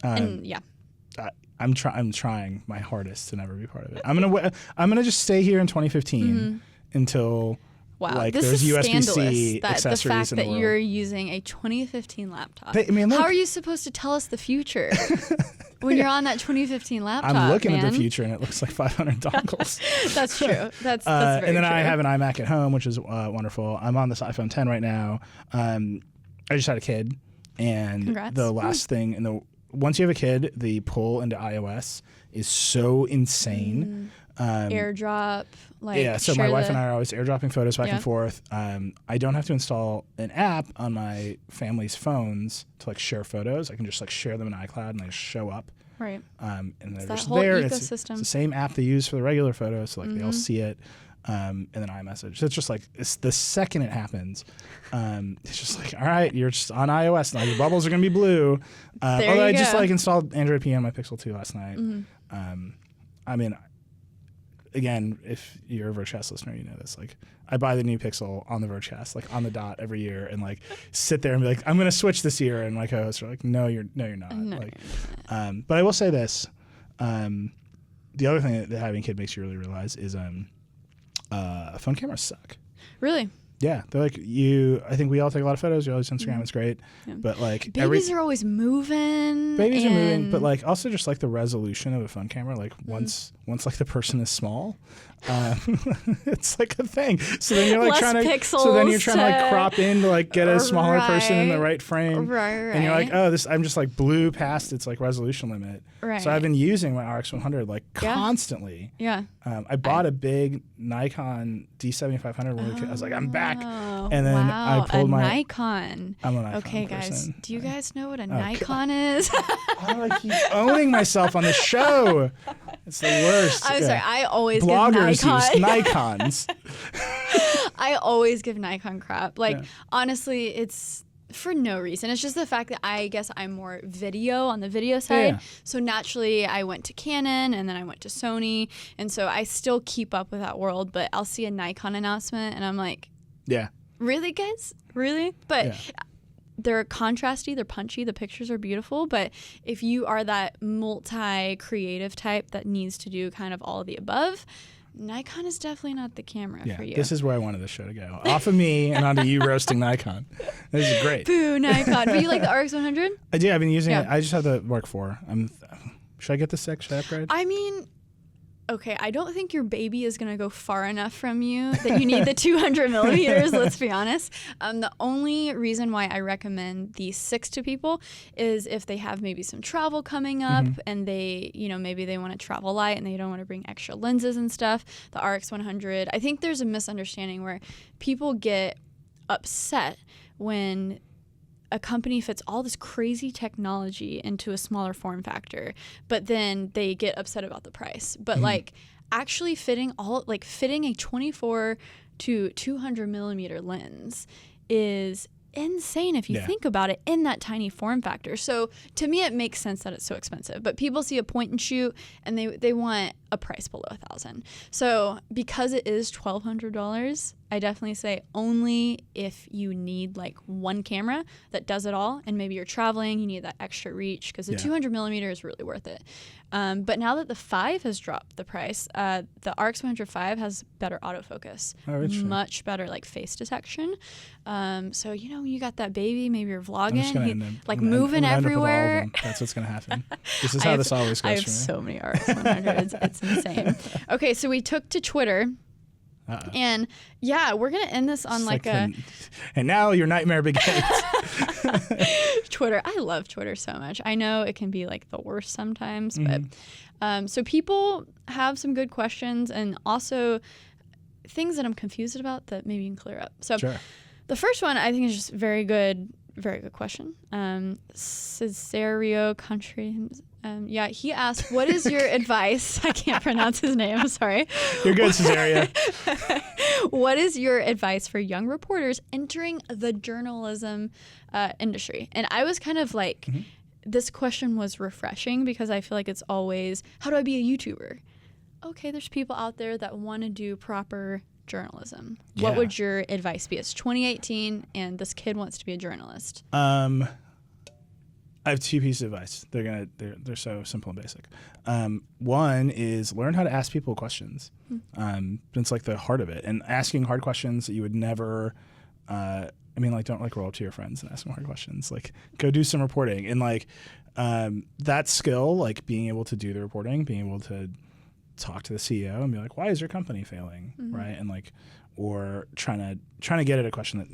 I'm trying my hardest to never be part of it. I'm gonna just stay here in 2015 until this there's is USB-C accessories the fact in the that world. you're using a 2015 laptop. Look, how are you supposed to tell us the future when you're on that 2015 laptop? I'm looking at the future, and it looks like 500 dongles. That's true. That's very and then true. I have an iMac at home, which is wonderful. I'm on this iPhone 10 right now. I just had a kid, and Congrats. the last thing, once you have a kid, the pull into iOS is so insane. AirDrop, like yeah. So my wife and I are always airdropping photos back and forth. I don't have to install an app on my family's phones to like share photos. I can just like share them in iCloud and they just show up. Right. And they're that just whole there. ecosystem. It's the same app they use for the regular photos, so like they all see it. And then iMessage. So it's just like it's the second it happens, it's just like, all right, you're just on iOS now. Your bubbles are gonna be blue. Although I just like installed Android P on my Pixel 2 last night. I mean, again, if you're a Vergecast listener, you know this. Like, I buy the new Pixel on the Vergecast, like on the dot every year, and like sit there and be like, I'm gonna switch this year. And my co-hosts are like, No, you're not. No, like, but I will say this. The other thing that having a kid makes you really realize is phone cameras suck. Really? Yeah, they're like I think we all take a lot of photos. You always Instagram, it's great. Yeah. But like babies are always moving. Babies are moving, but like also just like the resolution of a phone camera. Like once like the person is small, it's like a thing. So then you're like trying to like crop in to like get a smaller person in the right frame. Right. And you're like, oh, I'm just like blew past its like resolution limit. Right. So I've been using my RX100 like constantly. Yeah. I bought a big Nikon D7500 when I was like, I'm back. And then I pulled my Nikon. I'm a Nikon Okay, person. guys. Do you guys know what a Nikon is? Why do I keep owning myself on the show? It's the worst. I'm sorry. I always Bloggers give Nikon. use Nikons. I always give Nikon crap. Like, honestly, it's for no reason. It's just the fact that I guess I'm more video on the video side. Yeah. So naturally I went to Canon and then I went to Sony. And so I still keep up with that world, but I'll see a Nikon announcement and I'm like, yeah, really, guys? Really? But they're contrasty, they're punchy, the pictures are beautiful. But if you are that multi-creative type that needs to do kind of all of the above, Nikon is definitely not the camera for you. This is where I wanted the show to go. Off of me and onto you roasting Nikon. This is great. Boo, Nikon. But you like the RX100? I do. I've been using it. I just have the Mark IV. Should I get the 6? Should I upgrade? I mean, okay, I don't think your baby is going to go far enough from you that you need the 200 millimeters, let's be honest. The only reason why I recommend the 6 to people is if they have maybe some travel coming up and they, maybe they want to travel light and they don't want to bring extra lenses and stuff. The RX100, I think there's a misunderstanding where people get upset when a company fits all this crazy technology into a smaller form factor, but then they get upset about the price. But like actually fitting a 24 to 200 millimeter lens is insane if you think about it in that tiny form factor. So to me, it makes sense that it's so expensive. But people see a point and shoot and they want a price below $1,000. So because it is $1,200, I definitely say only if you need like one camera that does it all, and maybe you're traveling, you need that extra reach, because the 200 millimeter is really worth it. But now that the 5 has dropped the price, the RX100 5 has better autofocus, much better like face detection. So when you got that baby, maybe you're vlogging, moving everywhere. That's what's gonna happen. This is how this always goes. I have so many RX100s. It's insane. Okay, so we took to Twitter. And we're gonna end this on and now your nightmare begins. Twitter. I love Twitter so much. I know it can be like the worst sometimes, but so people have some good questions and also things that I'm confused about that maybe you can clear up. So the first one I think is just very good question. Cesario Country. He asked, what is your advice? I can't pronounce his name. I'm sorry. You're good, Cesario. What is your advice for young reporters entering the journalism industry? And I was kind of like, this question was refreshing because I feel like it's always, how do I be a YouTuber? Okay, there's people out there that want to do proper journalism. What would your advice be? It's 2018 and this kid wants to be a journalist. I have 2 pieces of advice. They're so simple and basic. One is learn how to ask people questions. It's like the heart of it. And asking hard questions that you would never, don't like roll up to your friends and ask them hard questions. Like go do some reporting. And that skill, like being able to do the reporting, being able to talk to the CEO and be like, why is your company failing? Right. And or trying to get at a question that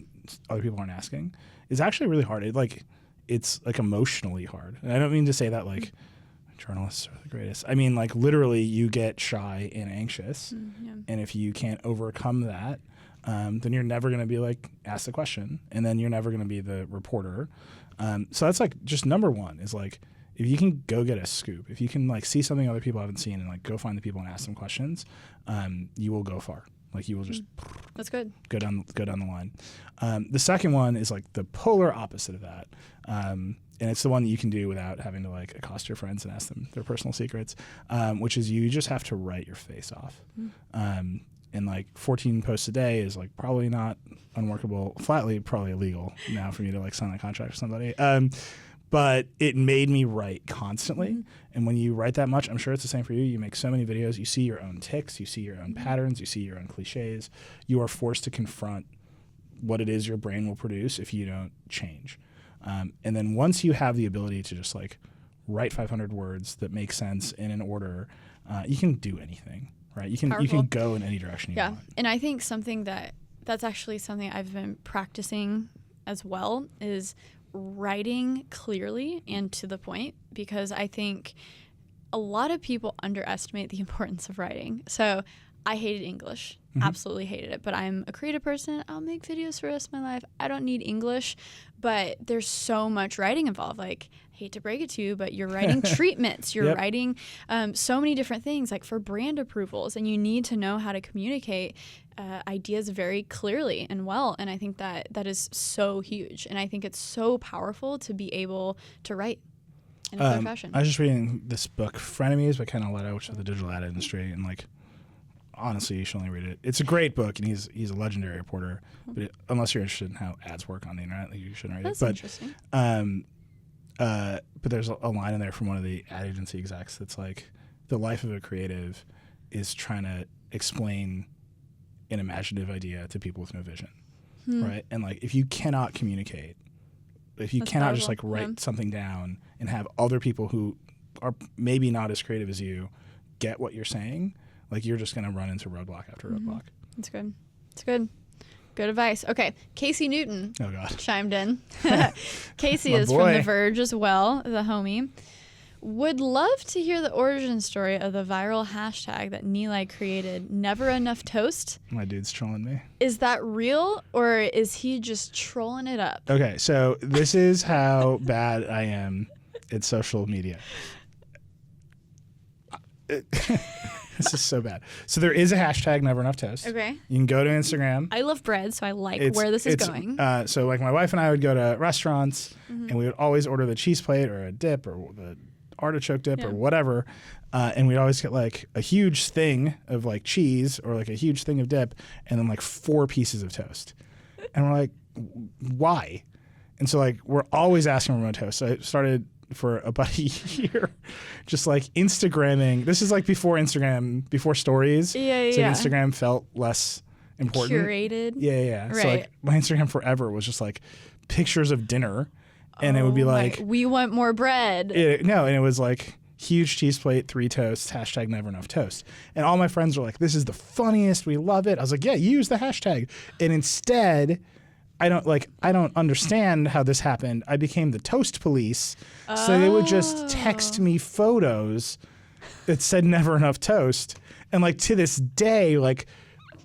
other people aren't asking is actually really hard. It's like emotionally hard. And I don't mean to say that like journalists are the greatest. I mean, like literally you get shy and anxious. Yeah. And if you can't overcome that, then you're never going to be like, ask the question. And then you're never going to be the reporter. So that's like just number one is like, if you can go get a scoop, if you can like see something other people haven't seen and like go find the people and ask them questions, you will go far. Like you will just that's good. Go down the line. The second one is like the polar opposite of that. And it's the one that you can do without having to like accost your friends and ask them their personal secrets, which is you just have to write your face off. And like 14 posts a day is like probably not unworkable, flatly probably illegal now for me to like sign a contract with somebody. But it made me write constantly. And when you write that much, I'm sure it's the same for you. You make so many videos, you see your own tics, you see your own patterns, you see your own cliches. You are forced to confront what it is your brain will produce if you don't change. And then once you have the ability to just like write 500 words that make sense in an order, you can do anything, right? You can go in any direction you want. And I think something that's actually something I've been practicing as well is writing clearly and to the point, because I think a lot of people underestimate the importance of writing. So I hated English, absolutely hated it, but I'm a creative person. I'll make videos for the rest of my life. I don't need English, but there's so much writing involved. Like, I hate to break it to you, but you're writing treatments, you're writing so many different things, like for brand approvals, and you need to know how to communicate ideas very clearly and well. And I think that is so huge. And I think it's so powerful to be able to write in a clear fashion. I was just reading this book, Frenemies by Ken Auletta, which is the digital ad industry, and like, honestly, you should only read it. It's a great book, and he's a legendary reporter. But unless you're interested in how ads work on the internet, you shouldn't read That's it. Interesting. But there's a line in there from one of the ad agency execs that's like, the life of a creative is trying to explain an imaginative idea to people with no vision, right? And like, if you cannot communicate, if you cannot just like write something down and have other people who are maybe not as creative as you get what you're saying, like you're just going to run into roadblock after roadblock. That's good. It's good. Good advice. Okay. Casey Newton chimed in. Casey is from The Verge as well, the homie. Would love to hear the origin story of the viral hashtag that Nilay created, Never Enough Toast. My dude's trolling me. Is that real, or is he just trolling it up? Okay, so this is how bad I am at social media. This is so bad. So there is a hashtag Never Enough Toast. Okay. You can go to Instagram. I love bread, so I like where this is going. So like my wife and I would go to restaurants, and we would always order the cheese plate or a dip or the artichoke dip or whatever, and we'd always get like a huge thing of like cheese or like a huge thing of dip, and then like 4 pieces of toast. And we're like, why? And so like we're always asking for more toast. So I started for about a year just like Instagramming. This is like before Instagram, before stories. So Instagram felt less important. Curated. Yeah. Right. So like my Instagram forever was just like pictures of dinner. And it would be like, we want more bread. And it was like huge cheese plate, 3 toasts, hashtag Never Enough Toast. And all my friends were like, this is the funniest. We love it. I was like, yeah, use the hashtag. And instead, I don't understand how this happened. I became the toast police. So they would just text me photos that said Never Enough Toast. And like to this day, like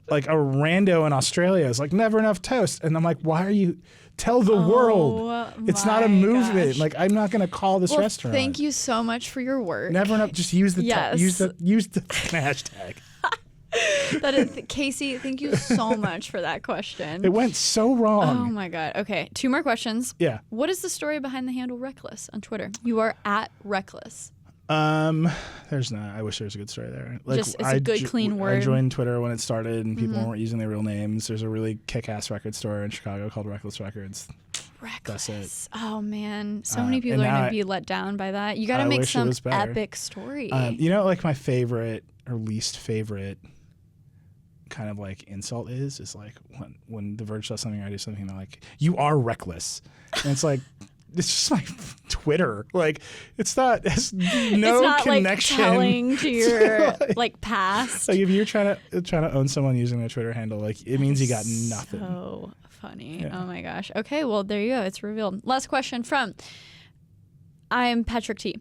a rando in Australia is like, Never Enough Toast. And I'm like, why are you... Tell the world. It's not a movement. Gosh. Like, I'm not going to call this restaurant. Thank you so much for your work. Never enough. Just use the use the hashtag. Casey, thank you so much for that question. It went so wrong. Oh my God. Okay, 2 more questions. Yeah. What is the story behind the handle Reckless on Twitter? You are at Reckless. There's not. I wish there was a good story there. Like, it's a good, clean word. I joined Twitter when it started, and people weren't using their real names. There's a really kick-ass record store in Chicago called Reckless Records. Reckless. That's it. Oh man, so many people are gonna be let down by that. You got to make some epic story. You know, like my favorite or least favorite kind of like insult is like when The Verge does something or I do something, they're like, "You are reckless," and it's like. it's just like Twitter. Like it's not no not connection. Like telling to your like past. Like if you're trying to own someone using their Twitter handle, like it means you got nothing. So funny. Yeah. Oh my gosh. Okay, well there you go. It's revealed. Last question from I'm Patrick T.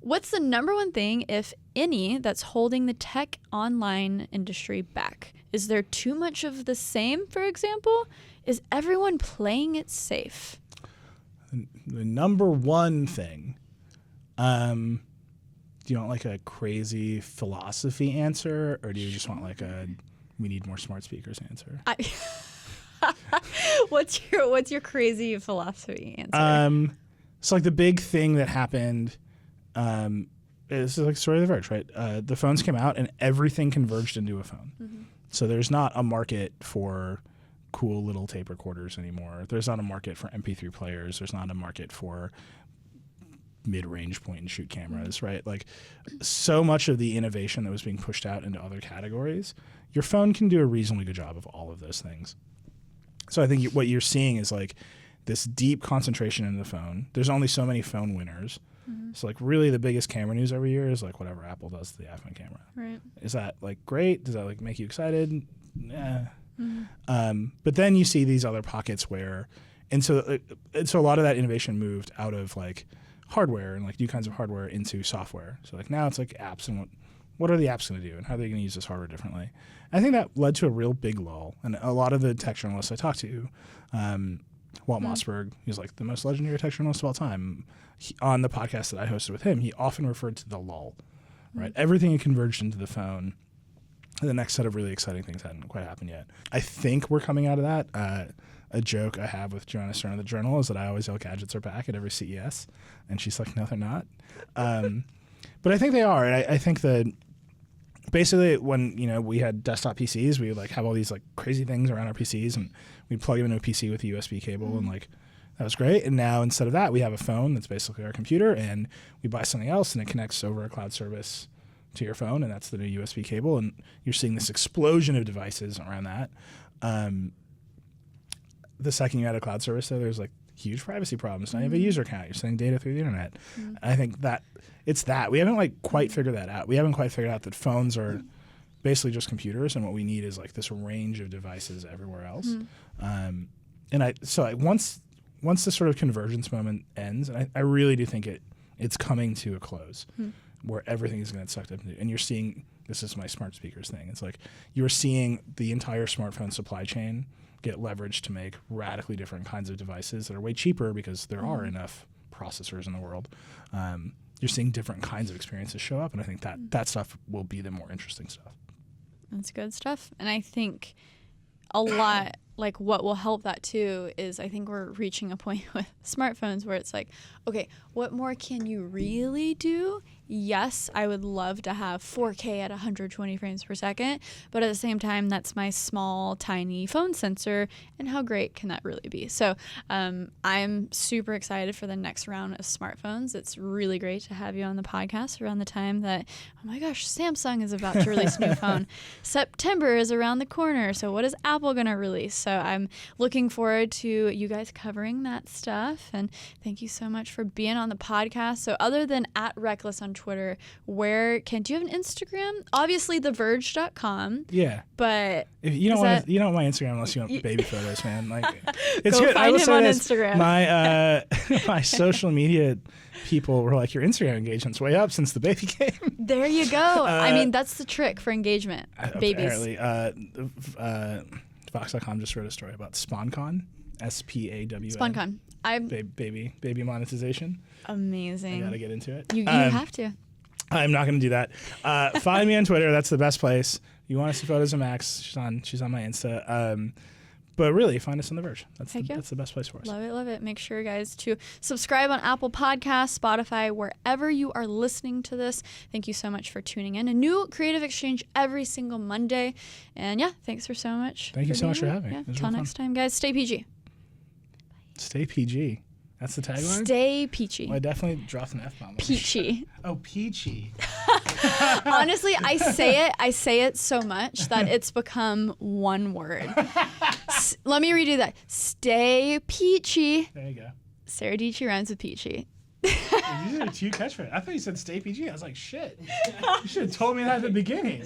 What's the number one thing, if any, that's holding the tech online industry back? Is there too much of the same, for example? Is everyone playing it safe? The number one thing, do you want like a crazy philosophy answer, or do you just want like a we need more smart speakers answer? What's your crazy philosophy answer? So like the big thing that happened, this is like the story of The Verge, right? The phones came out and everything converged into a phone. Mm-hmm. So there's not a market for cool little tape recorders anymore. There's not a market for MP3 players. There's not a market for mid-range point and shoot cameras, right? Like so much of the innovation that was being pushed out into other categories, your phone can do a reasonably good job of all of those things. So I think what you're seeing is like this deep concentration in the phone. There's only so many phone winners. Mm-hmm. So like really the biggest camera news every year is like whatever Apple does to the iPhone camera. Right. Is that like great? Does that like make you excited? Nah. Mm-hmm. But then you see these other pockets where, and so a lot of that innovation moved out of like hardware and like new kinds of hardware into software. So like now it's like apps, and what are the apps going to do and how are they going to use this hardware differently? I think that led to a real big lull. And a lot of the tech journalists I talked to, Walt Mossberg, he's like the most legendary tech journalist of all time. On the podcast that I hosted with him, he often referred to the lull, right? Everything had converged into the phone. The next set of really exciting things hadn't quite happened yet. I think we're coming out of that. A joke I have with Joanna Stern of the Journal is that I always yell gadgets are back at every CES. And she's like, no, they're not. But I think they are. And I think that basically when, we had desktop PCs, we would like have all these like crazy things around our PCs and we'd plug them into a PC with a USB cable and like that was great. And now instead of that, we have a phone that's basically our computer and we buy something else and it connects over a cloud service to your phone, and that's the new USB cable, and you're seeing this explosion of devices around that. The second you add a cloud service, though, there's like huge privacy problems. Now you have a user account. You're sending data through the internet. I think that it's that. We haven't like quite figured that out. We haven't quite figured out that phones are basically just computers, and what we need is like this range of devices everywhere else. Once the sort of convergence moment ends, and I really do think it's coming to a close. Where everything is going to get sucked up into. And you're seeing, this is my smart speakers thing, it's like you're seeing the entire smartphone supply chain get leveraged to make radically different kinds of devices that are way cheaper because there are enough processors in the world. You're seeing different kinds of experiences show up, and I think that stuff will be the more interesting stuff. That's good stuff. And I think a lot, like what will help that too is I think we're reaching a point with smartphones where it's like, okay, what more can you really do? Yes, I would love to have 4K at 120 frames per second, but at the same time, that's my small, tiny phone sensor, and how great can that really be? So I'm super excited for the next round of smartphones. It's really great to have you on the podcast around the time that, oh my gosh, Samsung is about to release a new phone. September is around the corner, so what is Apple going to release? So I'm looking forward to you guys covering that stuff, and thank you so much for being on the podcast. So other than @Reckless on Twitter, do you have an Instagram? Obviously theverge.com. Yeah. But you don't want my Instagram unless you want baby photos, man. Like it's Go good. find him on Instagram. My social media people were like, your Instagram engagement's way up since the baby came. There you go. I mean, that's the trick for engagement. Babies. Apparently, Vox.com just wrote a story about SpawnCon. SPAWN. SpawnCon. Baby monetization. Amazing. I gotta get into it. You have to. I'm not gonna do that. Find me on Twitter. That's the best place. You want to see photos of Max? She's on my Insta. But really, find us on The Verge. That's the best place for us. Love it. Make sure, guys, to subscribe on Apple Podcasts, Spotify, wherever you are listening to this. Thank you so much for tuning in. A new Creative Exchange every single Monday. And yeah, thanks so much. Thank you so much for having me. Yeah, until next time, guys. Stay PG. Stay PG. That's the tagline? Stay peachy. Well, I definitely dropped an F-bomb. Peachy. Oh, peachy. Honestly, I say it so much that it's become one word. Let me redo that. Stay peachy. There you go. Sarah DIETSCHY rhymes with peachy. These are 2 catchphrases. I thought you said stay PG. I was like, shit. You should have told me that at the beginning.